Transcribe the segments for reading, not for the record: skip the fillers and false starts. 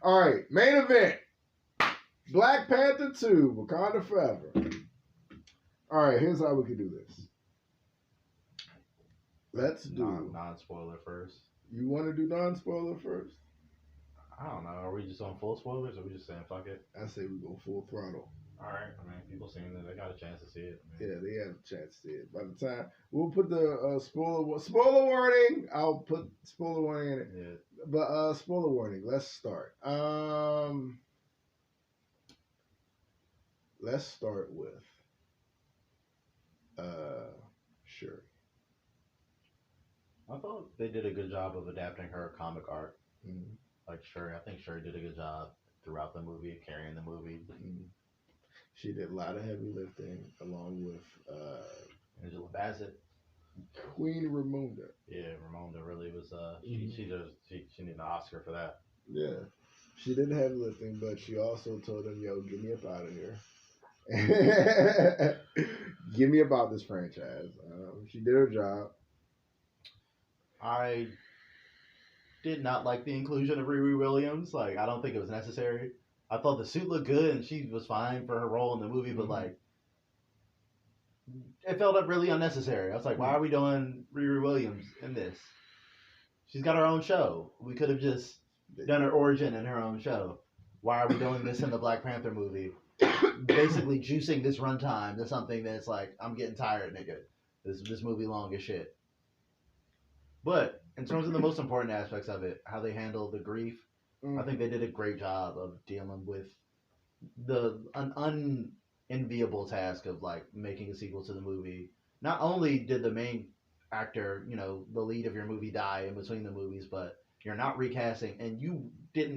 All right, main event. Black Panther 2, Wakanda Forever. All right, here's how we can do this. Let's do non-spoiler first. You want to do non-spoiler first? I don't know. Are we just on full spoilers, or are we just saying fuck it? I say we go full throttle. All right. I mean, people seeing it, they got a chance to see it. Yeah, they have a chance to see it. By the time we'll put the spoiler warning. I'll put spoiler warning in it. Yeah. But spoiler warning. Let's start. Let's start with Shuri. I thought they did a good job of adapting her comic art. Mm-hmm. Like Shuri, I think Shuri did a good job throughout the movie, carrying the movie. Mm-hmm. She did a lot of heavy lifting, along with Angela Bassett, Queen Ramonda. Yeah, Ramonda really was. She needed an Oscar for that. Yeah, she did heavy lifting, but she also told him, "Yo, get me up out of here. Get me about this franchise." She did her job. I did not like the inclusion of Riri Williams. Like, I don't think it was necessary. I thought the suit looked good and she was fine for her role in the movie, but like, it felt really unnecessary. I was like, why are we doing Riri Williams in this? She's got her own show. We could have just done her origin in her own show. Why are we doing this in the Black Panther movie? Basically juicing this runtime to something that's like, I'm getting tired, nigga. This movie long as shit. But in terms of the most important aspects of it, how they handle the grief, I think they did a great job of dealing with an unenviable task of like making a sequel to the movie. Not only did the main actor, the lead of your movie, die in between the movies, but you're not recasting, and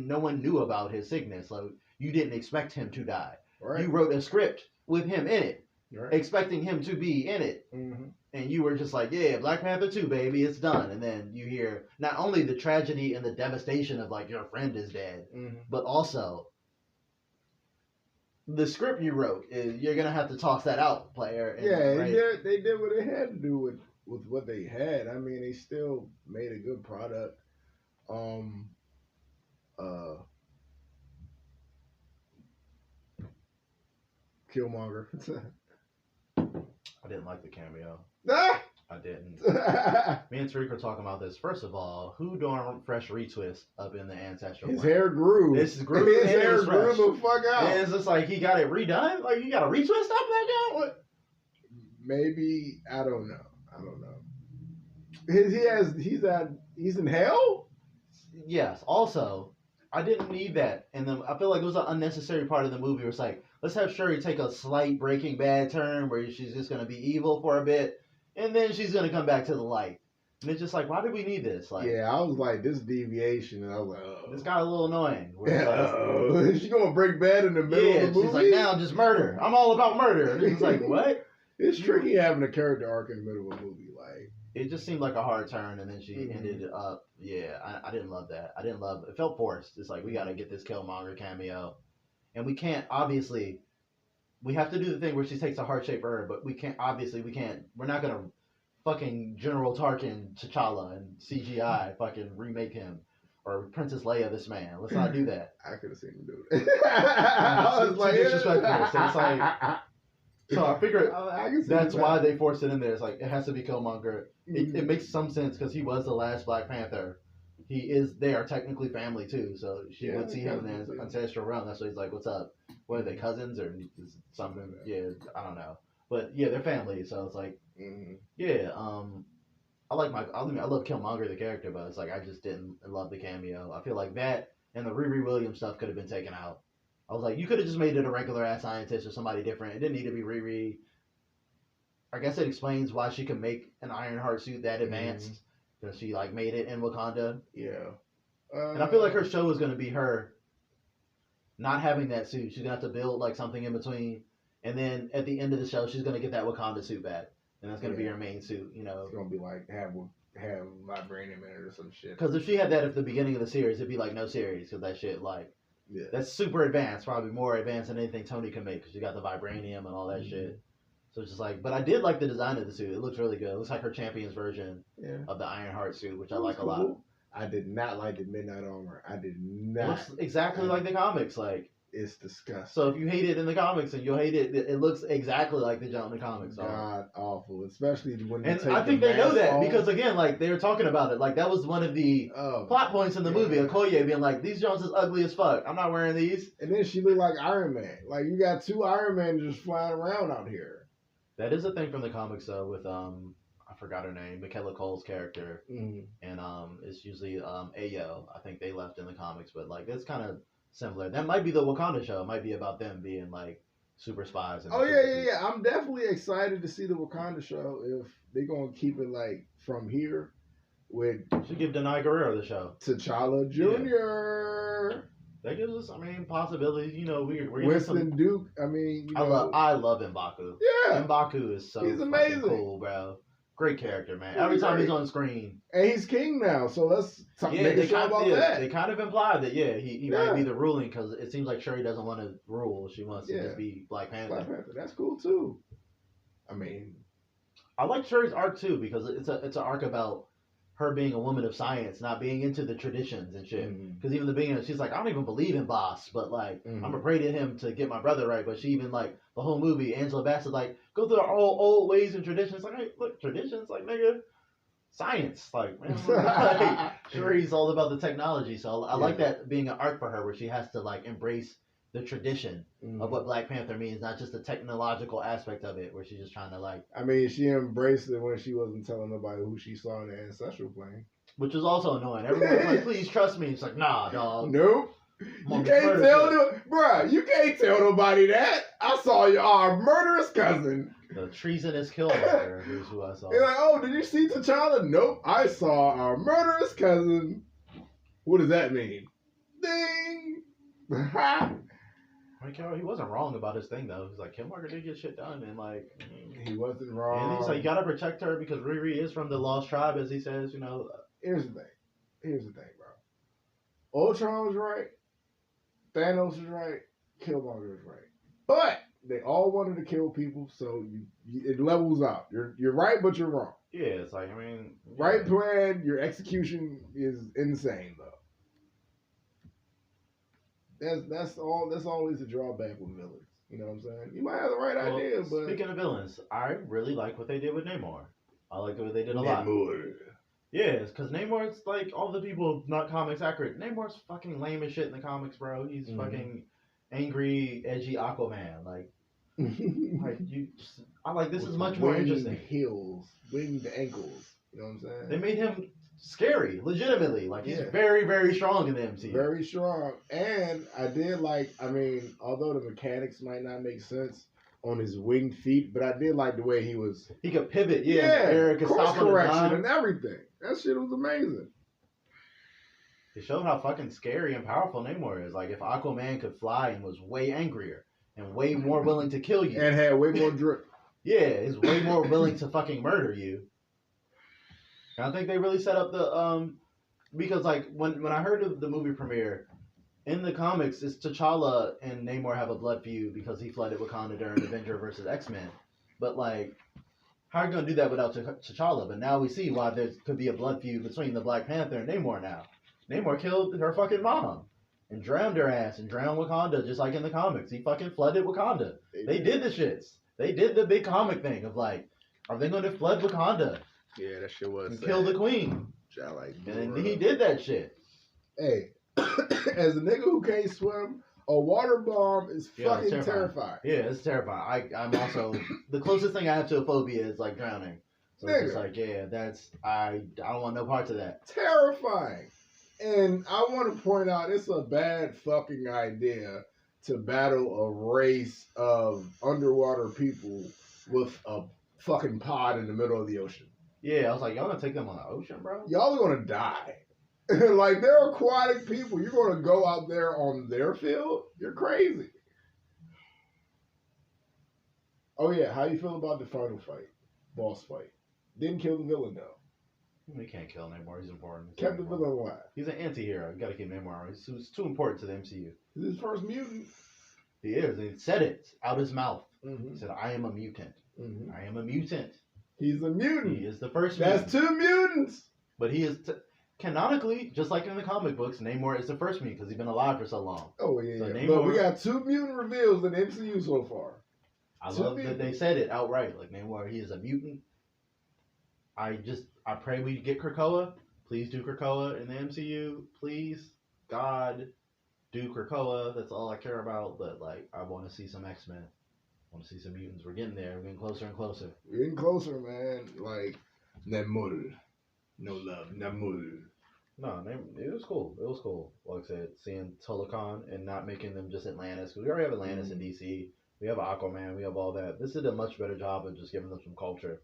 no one knew about his sickness. Like, you didn't expect him to die. Right. You wrote a script with him in it, right, expecting him to be in it. Mm-hmm. And you were just like, yeah, Black Panther 2, baby, it's done. And then you hear not only the tragedy and the devastation of, like, your friend is dead, but also the script you wrote is you're going to have to toss that out, player. And, they did what they had to do with what they had. I mean, they still made a good product. Killmonger. I didn't like the cameo. I didn't. Me and Tariq were talking about this. First of all, who doing fresh retwist up in the ancestral? His hair grew. His hair grew the fuck out. And it's just like he got it redone. Like, you got to retwist up that down. What? Maybe I don't know. He's in hell. Yes. Also, I didn't need that, and then I feel like it was an unnecessary part of the movie. Where it's like, let's have Shuri take a slight Breaking Bad turn where she's just gonna be evil for a bit, and then she's gonna come back to the light. And it's just like, why did we need this? Like, yeah, I was like, this deviation, and I was like, oh, this got a little annoying. She gonna break bad in the middle of the movie? She's like, now just murder. I'm all about murder. And it's like, what? It's tricky having a character arc in the middle of a movie, like. It just seemed like a hard turn, and then she ended up. Yeah, I didn't love that. I didn't love. It felt forced. It's like, we got to get this Killmonger cameo, and we can't. Obviously, we have to do the thing where she takes a heart shape for her, but we can't. Obviously, we can't. We're not gonna fucking General Tarkin T'Challa and CGI fucking remake him, or Princess Leia this man. Let's not do that. I could have seen him do it. I was like, disrespectful. So it's like. So I figured that's why they forced it in there. It's like, it has to be Killmonger. It makes some sense because he was the last Black Panther. They are technically family too, so she would see him in the ancestral realm. That's why he's like, what's up? What are they, cousins or something? Yeah, I don't know. But yeah, they're family, so it's like, yeah. I love Killmonger the character, but it's like, I just didn't love the cameo. I feel like that and the Riri Williams stuff could have been taken out. I was like, you could have just made it a regular ass scientist or somebody different. It didn't need to be Riri. I guess it explains why she could make an Ironheart suit that advanced, because she like made it in Wakanda. Yeah. And I feel like her show is going to be her not having that suit. She's going to have to build like something in between, and then at the end of the show, she's going to get that Wakanda suit back, and that's going to be her main suit. It's going to be like have vibranium in it or some shit. Because if she had that at the beginning of the series, it'd be like no series, because that shit like. Yeah. That's super advanced, probably more advanced than anything Tony can make, because you got the vibranium and all that shit. So it's just like, but I did like the design of the suit. It looks really good. It looks like her champion's version of the Ironheart suit, which I like a lot. I did not like the midnight armor. I did It not. looks exactly like the comics. Like, it's disgusting. so if you hate it in the comics, and you'll hate it, it looks exactly like the jump in the comics. God awful, especially when you and take I think the they know that off. because again, like they were talking about it. Like that was one of the plot points in the movie. Okoye being like, "These Jones is ugly as fuck. I'm not wearing these." And then she looked like Iron Man. Like you got two Iron Men just flying around out here. That is a thing from the comics though. With I forgot her name, Michaela Cole's character, and it's usually Ayo. I think they left in the comics, but like it's kind of similar. That might be the Wakanda show. It might be about them being like super spies. And yeah. I'm definitely excited to see the Wakanda show if they're gonna keep it like from here. With should give Denai Guerrero the show. T'Challa Jr. Yeah. That gives us, I mean, possibilities. You know, we're Winston Duke. I mean, I love M'Baku. Yeah, M'Baku is so he's amazing, cool, bro. Great character, man. Every time he's on screen, and he's king now. So let's make a show about that. They kind of implied that he might be the ruling because it seems like Shuri doesn't want to rule. She wants to just be Black Panther. Black Panther, that's cool too. I mean, I like Shuri's arc too because it's an arc about her being a woman of science, not being into the traditions and shit. Because even the beginning, she's like, I don't even believe in Boss, but like, I'm gonna pray to him to get my brother right. But she even like the whole movie, Angela Bassett like go through our old ways and traditions. Like, hey, look, traditions, like nigga, science, like man, like, Shuri's all about the technology. So I like that being an arc for her where she has to like embrace the tradition of what Black Panther means, not just the technological aspect of it, where she's just trying to like. I mean, she embraced it when she wasn't telling nobody who she saw in the ancestral plane, which was also annoying. Everyone's like, "Please trust me." It's like, nah, dog. Nope. You can't tell bruh. You can't tell nobody that. I saw our murderous cousin. The treasonous killmonger is who I saw. They're like, oh, did you see T'Challa? Nope. I saw our murderous cousin. What does that mean? Ding. Like, he wasn't wrong about his thing though. He's like, Killmonger did get shit done, and like, he wasn't wrong. And he's like, you gotta protect her because Riri is from the Lost Tribe, as he says. You know. Here's the thing, bro. Ultron was right. Thanos was right. Killmonger was right. But they all wanted to kill people, so it levels out. You're right, but you're wrong. Yeah, it's like, I mean, right plan. Your execution is insane though. That's always a drawback with villains. You know what I'm saying? You might have the right idea, but speaking of villains, I really like what they did with Namor. I like what they did a lot. Yeah, because Namor's like all the people not comics accurate. Namor's fucking lame as shit in the comics, bro. He's fucking angry, edgy Aquaman. Like I like this is much more interesting. Winged ankles. You know what I'm saying? They made him scary, legitimately. Like he's very, very strong in the MCU. Very strong. And I did like, I mean, although the mechanics might not make sense on his winged feet, but I did like the way he could pivot, course correction and everything. That shit was amazing. It showed how fucking scary and powerful Namor is. Like if Aquaman could fly and was way angrier and way more willing to kill you. And had way more drip. Yeah, is way more willing to fucking murder you. And I think they really set up the because like when I heard of the movie premiere, in the comics it's T'Challa and Namor have a blood feud because he flooded Wakanda during Avenger vs. X-Men. But like, how are you gonna do that without T'Challa? But now we see why there could be a blood feud between the Black Panther and Namor now. Namor killed her fucking mom and drowned her ass and drowned Wakanda just like in the comics. He fucking flooded Wakanda. They did the shits. They did the big comic thing of like, are they gonna flood Wakanda? Yeah, that shit was. And kill the queen. And he did that shit. Hey, as a nigga who can't swim, a water bomb is fucking terrifying. Yeah, it's terrifying. I'm also the closest thing I have to a phobia is like drowning. So it's just like, yeah, that's I don't want no parts of that. Terrifying. And I want to point out it's a bad fucking idea to battle a race of underwater people with a fucking pod in the middle of the ocean. Yeah, I was like, y'all gonna take them on the ocean, bro? Y'all are gonna die. Like, they're aquatic people. You're gonna go out there on their field? You're crazy. Oh yeah, how you feel about the final fight? Boss fight. Didn't kill the villain though. We can't kill Namor. He's important. Kept the villain alive. He's an anti-hero. You gotta keep Namor around. He's too important to the MCU. He's his first mutant. He is. He said it out his mouth. He said, I am a mutant. I am a mutant. He's a mutant. He is the first mutant. That's 2 mutants. But he is... canonically, just like in the comic books, Namor is the first mutant because he's been alive for so long. Oh yeah, So yeah. Namor, But we got 2 mutant reveals in the MCU so far. I love that they said it outright. Like Namor, he is a mutant. I pray we get Krakoa. Please do Krakoa in the MCU. Please, God, do Krakoa. That's all I care about. But like, I want to see some X-Men. I want to see some mutants. We're getting there. We're getting closer and closer. We're getting closer, man. Like Namor, no love, Namor. No, it was cool. It was cool. Like I said, seeing Tolakan and not making them just Atlantis. Because we already have Atlantis in DC. We have Aquaman. We have all that. This did a much better job of just giving them some culture.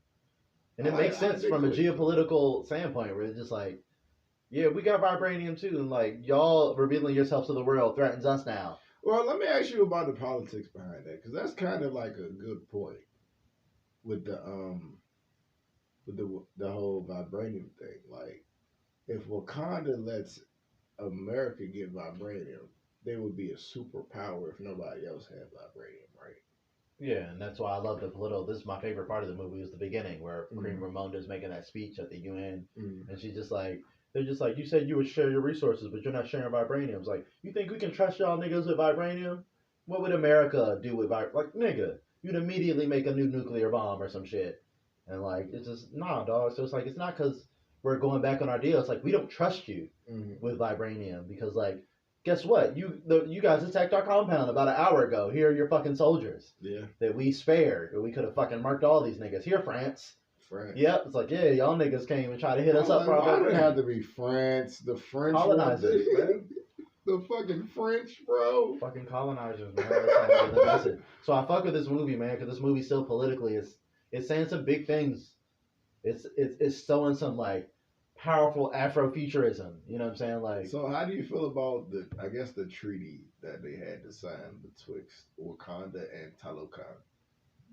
And it makes sense from a geopolitical standpoint where it's just like, yeah, we got vibranium too. And like, y'all revealing yourselves to the world threatens us now. Well, let me ask you about the politics behind that. Because that's kind of like a good point with the whole vibranium thing. Like, if Wakanda lets America get vibranium, they would be a superpower if nobody else had vibranium, right? Yeah, and that's why I love the political. This is my favorite part of the movie is the beginning where Queen Ramonda's making that speech at the UN, and she's just like, they're just like, you said you would share your resources, but you're not sharing vibranium. It's like, you think we can trust y'all niggas with vibranium? What would America do with vibranium? Like, nigga, you'd immediately make a new nuclear bomb or some shit. And like, it's just, nah, dog. So it's like, it's not because we're going back on our deal. It's like, we don't trust you with vibranium because like, guess what? You guys attacked our compound about an hour ago. Here are your fucking soldiers. Yeah. That we spared. Or we could have fucking marked all these niggas. Here, France. Yep. It's like, yeah, y'all niggas came and tried to hit us up. Why did it have to be France? The French colonizers, man. The fucking French, bro. Fucking colonizers, man. That's trying to get the message. So I fuck with this movie, man, because this movie still politically it's saying some big things. It's showing some like powerful Afrofuturism. You know what I'm saying? Like, so how do you feel about the treaty that they had to sign betwixt Wakanda and Talokan?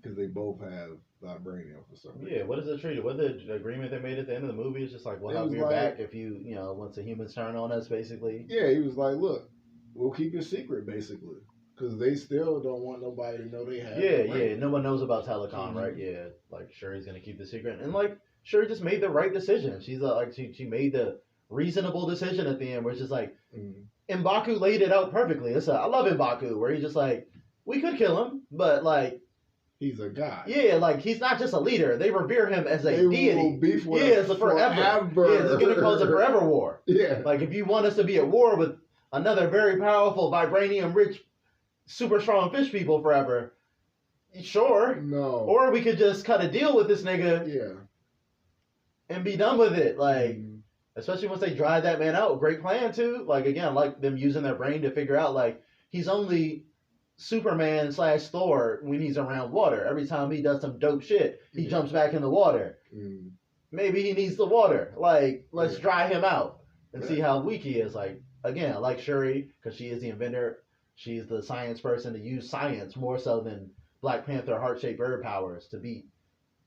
Because they both have vibranium for some reason. Yeah, what is the treaty? What the agreement they made at the end of the movie is just like, we'll have your back if you once the humans turn on us, basically. Yeah, he was like, look, we'll keep your secret, basically. Because they still don't want nobody to know they have Yeah, no one knows about Talokan, right? Yeah, like, Shuri's going to keep the secret. And, like, Shuri just made the right decision. She's like, she made the reasonable decision at the end where it's just like, M'Baku laid it out perfectly. I love M'Baku, where he's just like, we could kill him, but, like, he's a god. Yeah, like, he's not just a leader. They revere him as a deity. Will be it's a forever. Yeah, it's going to cause a forever war. Yeah. Like, if you want us to be at war with another very powerful, vibranium-rich, super strong fish people forever, sure. No. Or we could just cut a deal with this nigga. Yeah. And be done with it. Like, especially once they dry that man out. Great plan, too. Like, again, like them using their brain to figure out, like, he's only Superman / Thor when he's around water. Every time he does some dope shit, he jumps back in the water. Maybe he needs the water. Like, let's dry him out and see how weak he is. Like, again, I like Shuri because she is the inventor. She's the science person to use science more so than Black Panther heart-shaped bird powers to win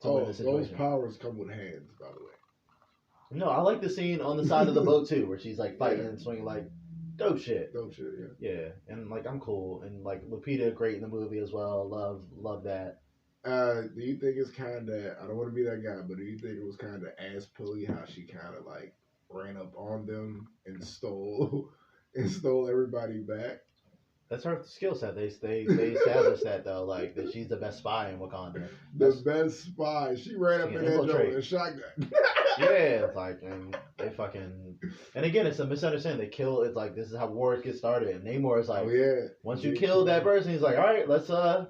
the situation. Those powers come with hands, by the way. No, I like the scene on the side of the boat too, where she's like fighting and swinging like dope shit. Dope shit, yeah. Yeah, and like I'm cool, and like Lupita great in the movie as well. Love that. Do you think it's kind of? I don't want to be that guy, but do you think it was kind of ass pully how she kind of like ran up on them and stole everybody back? That's her skill set. They established that though, like that she's the best spy in Wakanda. The best spy. She ran up in that joint with a shotgun. Yeah, it's like, and they fucking, and again, it's a misunderstanding. They kill. It's like this is how wars get started. And Namor is like, once you kill that person, he's like, all right, let's go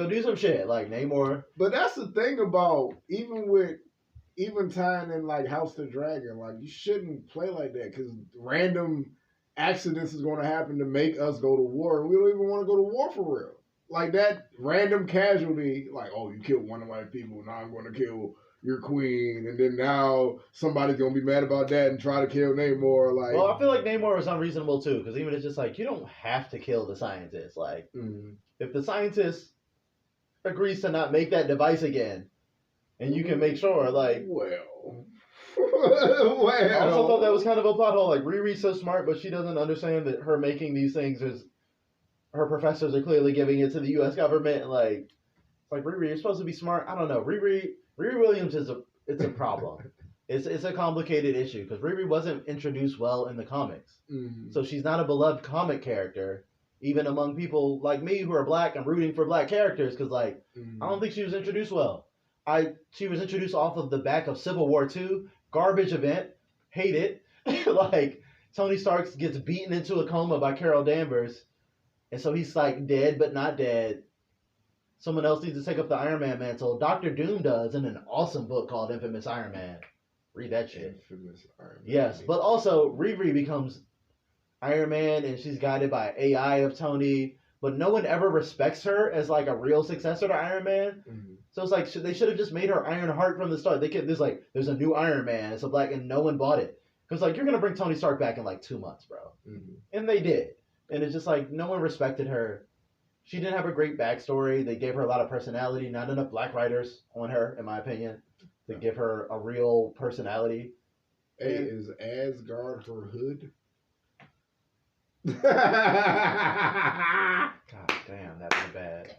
do some shit. Like Namor. But that's the thing about even tying in like House the Dragon, like you shouldn't play like that because random accidents is going to happen to make us go to war. We don't even want to go to war for real. Like that random casualty, like, oh, you killed one of my people, now I'm going to kill your queen, and then now somebody's going to be mad about that and try to kill Namor. Like, well, I feel like Namor was unreasonable too, because even it's just like, you don't have to kill the scientist. Like, if the scientist agrees to not make that device again, and you can make sure, like, well. I also thought that was kind of a plot hole. Like, Riri's so smart, but she doesn't understand that her making these things is her professors are clearly giving it to the U.S. government. Like, it's like, Riri, you're supposed to be smart. I don't know. Riri Williams it's a problem. It's a complicated issue because Riri wasn't introduced well in the comics, Mm-hmm. so she's not a beloved comic character, even among people like me who are black and rooting for black characters. Because like, I don't think she was introduced well. She was introduced off of the back of Civil War II, garbage event, hate it. Like Tony Stark gets beaten into a coma by Carol Danvers, and so he's like dead but not dead. Someone else needs to take up the Iron Man mantle. Doctor Doom does in an awesome book called Infamous Iron Man. Read that shit. Infamous Iron Man. Yes, but also Riri becomes Iron Man and she's guided by AI of Tony, but no one ever respects her as like a real successor to Iron Man. Mm-hmm. So it's like they should have just made her Iron Heart from the start. There's a new Iron Man. It's a black and no one bought it because like you're gonna bring Tony Stark back in like 2 months, bro. Mm-hmm. And they did, and it's just like no one respected her. She didn't have a great backstory. They gave her a lot of personality. Not enough black writers on her, in my opinion, to give her a real personality. Hey, is Asgard her hood? God damn, that was bad.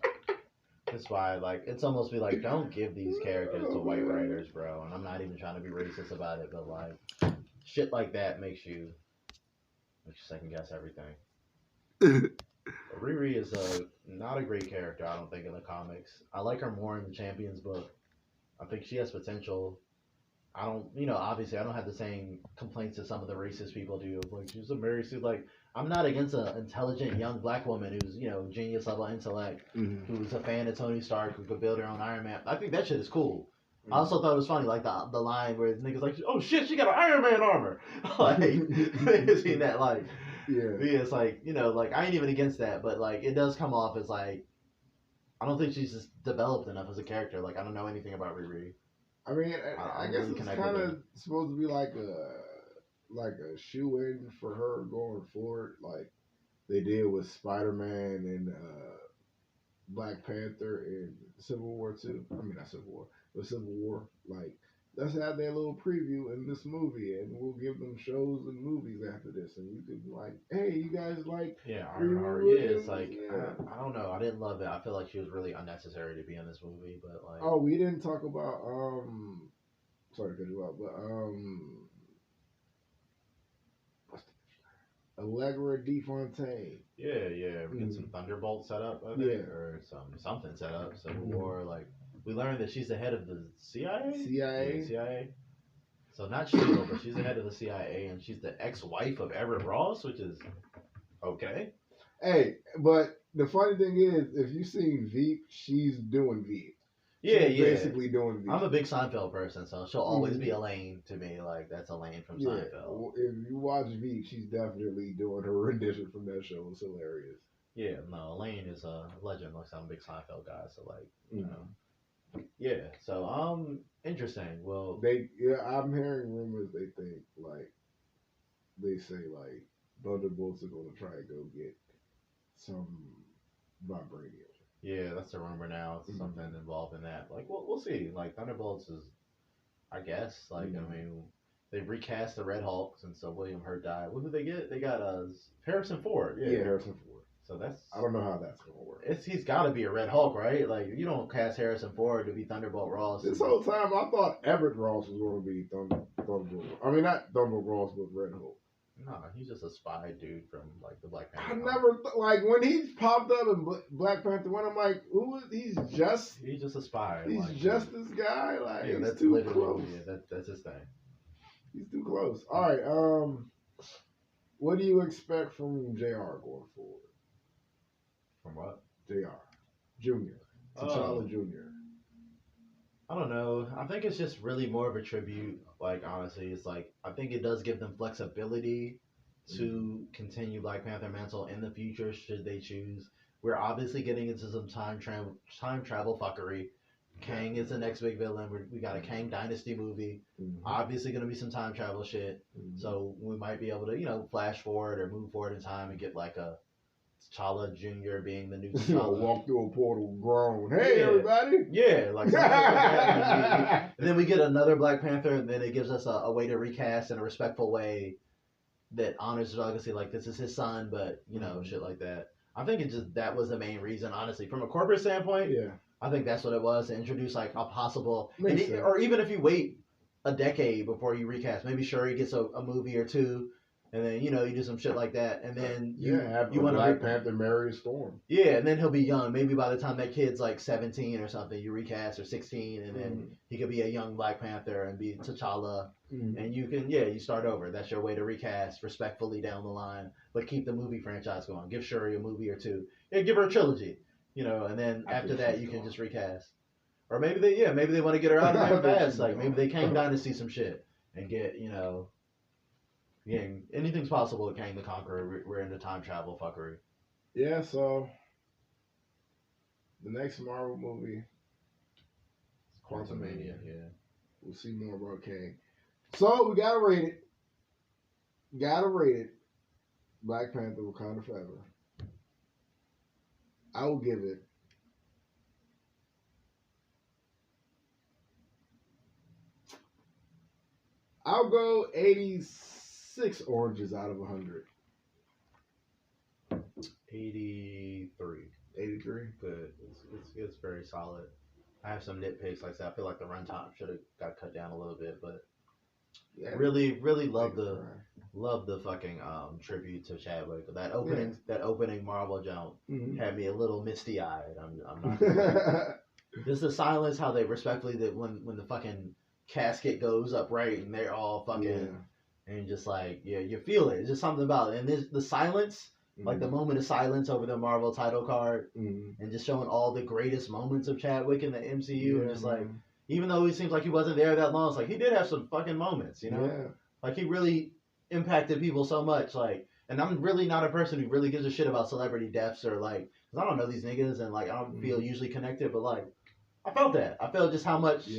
That's why, like, it's almost be like, don't give these characters to white writers, bro. And I'm not even trying to be racist about it, but like, shit like that makes you second guess everything. Riri is not a great character, I don't think, in the comics. I like her more in the Champions book. I think she has potential. I don't, obviously I don't have the same complaints as some of the racist people do. Like, she's a Mary Sue. Like, I'm not against an intelligent young black woman who's, genius level intellect, who's a fan of Tony Stark, who could build her own Iron Man. I think that shit is cool. Mm-hmm. I also thought it was funny, like the line where niggas like, oh shit, she got an Iron Man armor. Like, you seen that, like, yeah, it's like, like I ain't even against that, but like it does come off as like, I don't think she's just developed enough as a character. Like, I don't know anything about Riri. I mean, I guess it's kind of supposed to be like a shoe-in for her going forward, like they did with Spider-Man and Black Panther in Civil War 2. I mean, not Civil War, but Civil War. Like, let's have their little preview in this movie, and we'll give them shows and movies after this, and you could be like, hey, you guys like... Yeah, it's like, yeah. I don't know, I didn't love it. I feel like she was really unnecessary to be in this movie, but like... Oh, we didn't talk about, sorry to cut you off, but, Allegra DeFontaine. Yeah, we get some Thunderbolt set up, I think, or something set up, Civil War, like... We learned that she's the head of the CIA? CIA. Yeah, CIA. So not S.H.I.E.L.D., but she's the head of the CIA, and she's the ex-wife of Everett Ross, which is okay. Hey, but the funny thing is, if you've seen Veep, she's doing Veep. She's basically doing Veep. I'm a big Seinfeld person, so she'll always be Elaine to me. Like, that's Elaine from Seinfeld. Well, if you watch Veep, she's definitely doing her rendition from that show. It's hilarious. Yeah, no, Elaine is a legend. Like, I'm a big Seinfeld guy, so like, you know. Yeah, so interesting. Well, I'm hearing rumors. They think they say Thunderbolts are gonna try and go get some vibranium. Yeah, that's the rumor now. It's something involved in that. Like, we'll see. Like, Thunderbolts is, I guess. Like, I mean, they recast the Red Hulk since William Hurt died. What did they get? They got Harrison Ford. Yeah, Harrison Ford. So that's... I don't know how that's going to work. He's got to be a Red Hulk, right? Like, you don't cast Harrison Ford to be Thunderbolt Ross. This whole time, I thought Everett Ross was going to be Thunderbolt. I mean, not Thunderbolt Ross, but Red Hulk. Nah, he's just a spy dude from, like, the Black Panther. I never... when he popped up in Black Panther 1, I'm like, he's just... He's just a spy. He's like, just this guy? Like, yeah, he's too close. Yeah, that's his thing. He's too close. All right, what do you expect from JR going forward? From what? JR. Junior. T'Challa Jr. I don't know. I think it's just really more of a tribute. Like, honestly, it's like, I think it does give them flexibility to continue Black Panther mantle in the future, should they choose. We're obviously getting into some time travel fuckery. Kang is the next big villain. We got a Kang Dynasty movie. Obviously going to be some time travel shit. So we might be able to, flash forward or move forward in time and get like a T'Challa Jr. being the new T'Challa. Walk through a portal grown. Hey, everybody. Yeah, like something like that. And then we get another Black Panther, and then it gives us a way to recast in a respectful way that honors his legacy. Like, this is his son, but, shit like that. I think that was the main reason, honestly. From a corporate standpoint, I think that's what it was, to introduce, like, a possible... or even if you wait a decade before you recast. Maybe Shuri gets a movie or two, and then you do some shit like that, and then you want Black Panther marry Storm. Yeah, and then he'll be young. Maybe by the time that kid's like 17 or something, you recast, or 16, and then he could be a young Black Panther and be T'Challa, and you start over. That's your way to recast respectfully down the line, but keep the movie franchise going. Give Shuri a movie or two. Yeah, give her a trilogy, and then after that you can just recast. Or maybe they want to get her out of there fast. Like maybe they Kang Dynasty some shit and get anything's possible with Kang the Conqueror. We're into time travel fuckery. Yeah, so the next Marvel movie is Quantumania. Yeah, we'll see more about Kang. So we gotta rate it. Black Panther: Wakanda Forever. I will give it. I'll go 86 oranges out of 100. 83. 83? Good. It's very solid. I have some nitpicks like that. I feel like the runtime should have got cut down a little bit, but really love the fucking tribute to Chadwick. That opening Marvel jump had me a little misty eyed. I'm not gonna just the silence, how they respectfully that when the fucking casket goes up right and they're all fucking and just like you feel it. It's just something about it. And the silence, like the moment of silence over the Marvel title card, and just showing all the greatest moments of Chadwick in the MCU, and just like even though he seems like he wasn't there that long, it's like he did have some fucking moments, like he really impacted people so much. Like, and I'm really not a person who really gives a shit about celebrity deaths or like, cause I don't know these niggas and like I don't feel usually connected, but like I felt that. I felt just how much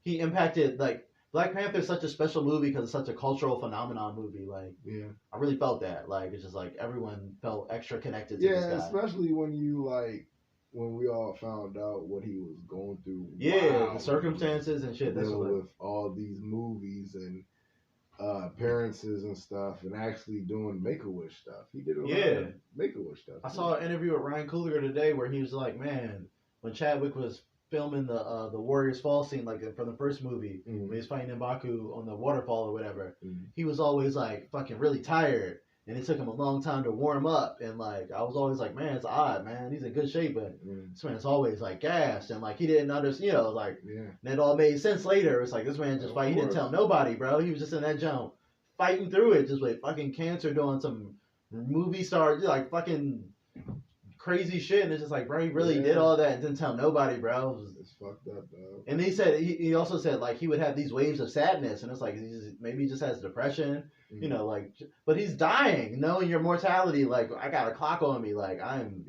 he impacted. Like Black Panther is such a special movie because it's such a cultural phenomenon movie. Like, I really felt that. Like, it's just like everyone felt extra connected to this guy. Yeah, especially when we all found out what he was going through. Yeah, the circumstances and shit. Dealing with all these movies and appearances and stuff, and actually doing Make-A-Wish stuff. He did a lot of Make-A-Wish stuff. I saw an interview with Ryan Coogler today where he was like, man, when Chadwick was filming the Warriors Fall scene, like from the first movie, when he was fighting M'Baku on the waterfall or whatever, he was always like fucking really tired, and it took him a long time to warm up, and like I was always like, man, it's odd, man, he's in good shape, but this man's always like gassed, and like he didn't understand, like, and it all made sense later. It's like this man just he didn't tell nobody, bro. He was just in that jump fighting through it, just with fucking cancer, doing some movie star like fucking crazy shit, and it's just like, bro, he really did all that and didn't tell nobody, bro. It's fucked up, bro. And he also said like he would have these waves of sadness, and it's like maybe he just has depression, like, but he's dying, knowing your mortality. Like, I got a clock on me, like I'm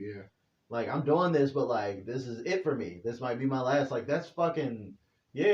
doing this, but like this is it for me. This might be my last. Like, that's fucking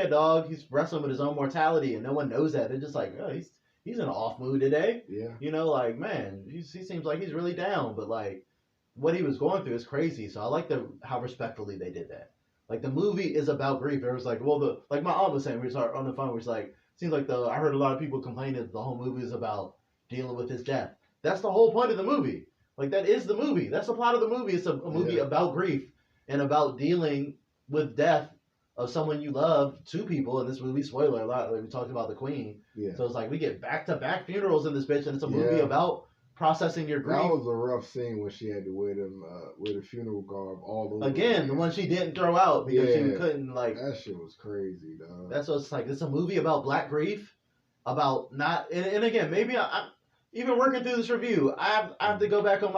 dog. He's wrestling with his own mortality, and no one knows that. They're just like, oh, he's in an off mood today. Like, man, he seems like he's really down, but like, what he was going through is crazy. So I like how respectfully they did that. Like, the movie is about grief. It was like, well, like my aunt was saying, we were on the phone, was like, seems like I heard a lot of people complain that the whole movie is about dealing with his death. That's the whole point of the movie. Like, that is the movie. That's the plot of the movie. It's a movie about grief and about dealing with death of someone you love. Two people in this movie, spoiler a lot, like we talked about the Queen. So it's like we get back-to-back funerals in this bitch, and it's a movie about processing your grief. That was a rough scene when she had to wear the funeral garb all over. Again, the one she didn't throw out because she couldn't, like. That shit was crazy, dog. That's what it's like. It's a movie about black grief, about not, and again, maybe I'm even working through this review. I have to go back on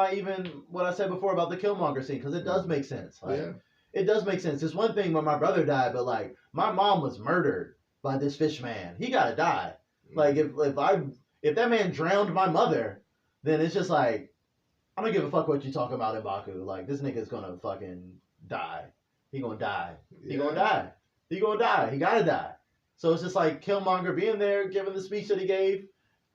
what I said before about the Killmonger scene, because it does make sense. Like, it does make sense. It's one thing when my brother died, but like my mom was murdered by this fish man. He gotta die. Like, if that man drowned my mother, then it's just like, I don't give a fuck what you talk about in Baku. Like, this nigga's gonna fucking die. He gonna die. He gonna die. He gonna die. He gotta die. So it's just like Killmonger being there, giving the speech that he gave.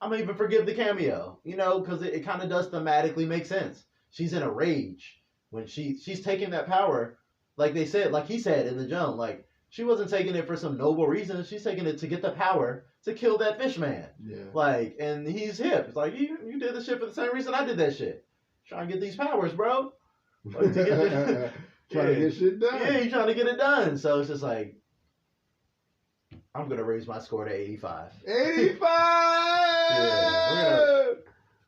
I'm gonna even forgive the cameo, because it kind of does thematically make sense. She's in a rage when she's taking that power, like he said in the jump, like, she wasn't taking it for some noble reason. She's taking it to get the power to kill that fish man. Like, and he's hip. It's like, you did the shit for the same reason I did that shit. Trying to get these powers, bro. Like, to get trying to get shit done. Yeah, he's trying to get it done. So it's just like, I'm gonna raise my score to 85. 85. Yeah,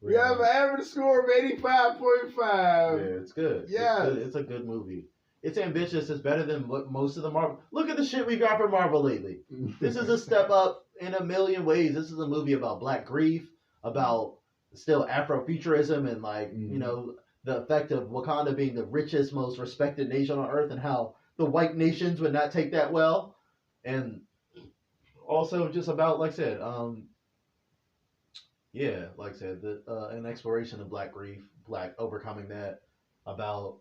we have an average score of 85.5. Yeah, it's good. Yeah, it's a good movie. It's ambitious. It's better than most of the Marvel. Look at the shit we got from Marvel lately. This is a step up in a million ways. This is a movie about Black grief, about still Afrofuturism, and like you know the effect of Wakanda being the richest, most respected nation on Earth, and how the white nations would not take that well, and also just about like I said, yeah, like I said, an exploration of Black grief, Black overcoming that, about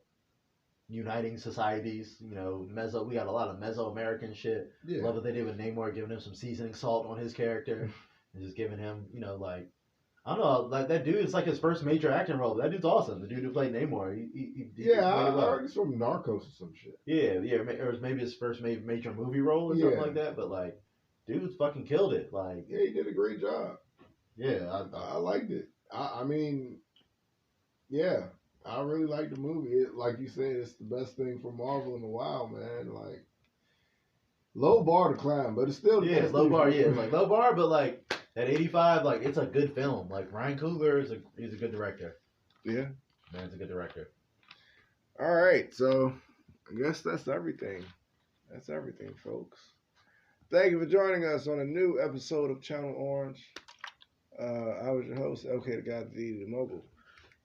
uniting societies. You know, we got a lot of Mesoamerican shit. Yeah. Love what they did with Namor, giving him some seasoning salt on his character, and just giving him, you know, like I don't know, like that dude. It's like his first major acting role. That dude's awesome. The dude who played Namor. I heard he's from Narcos or some shit. Yeah, or maybe his first major movie role or something like that. But like, dude's fucking killed it. Like, yeah, he did a great job. Yeah, I liked it. I mean, yeah, I really liked the movie. Like you said, it's the best thing for Marvel in a while, man. Like, low bar to climb, but it's still the best low thing bar. Yeah, it's like low bar, but like at 85, like it's a good film. Like Ryan Coogler he's a good director. Yeah, man's a good director. All right, so I guess that's everything. That's everything, folks. Thank you for joining us on a new episode of Channel Orange. I was your host, LK the Guy, the Mogul.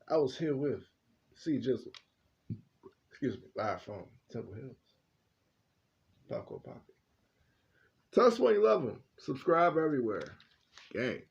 I was here with C Jizzle. Excuse me, live from Temple Hills. Paco Poppy. Tell us what you love them. Subscribe everywhere. Gang.